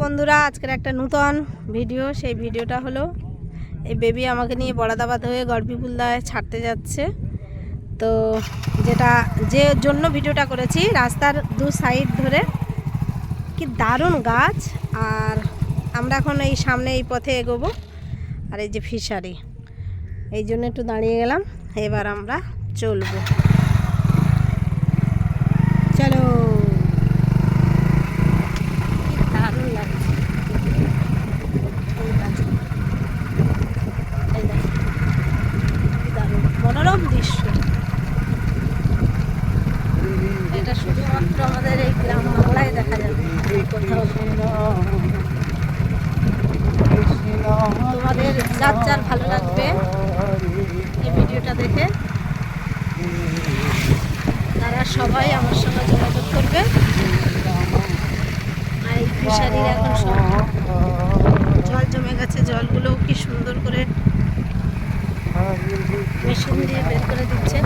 বন্ধুরা, আজকের একটা নতুন ভিডিও। সেই ভিডিওটা হলো এই বেবি আমাকে নিয়ে বড়াদাবাদ হয়ে গড়বিপুলদায় ছাড়তে যাচ্ছে। তো যে জন্য ভিডিওটা করেছি, রাস্তার দু সাইড ধরে কি দারুণ গাছ। আর আমরা এখন এই সামনে এই পথে এগোবো। আর এই যে ফিশারি, এই জন্য একটু দাঁড়িয়ে গেলাম। এবার আমরা চলবো, চলো। দারুণ লাগছে, দারুণ মনোরম দৃশ্য। এটা শুধুমাত্র আমাদের এই গ্রাম বাংলায় দেখা যাবে, কোথাও। তোমাদের যার যার ভালো লাগবে এই ভিডিওটা দেখে, তারা সবাই আমার সঙ্গে যোগাযোগ করবে। আর এই ফিশারির এখন সব জল জমে গেছে, জলগুলো কি সুন্দর করে মেশিন দিয়ে বের করে দিচ্ছে।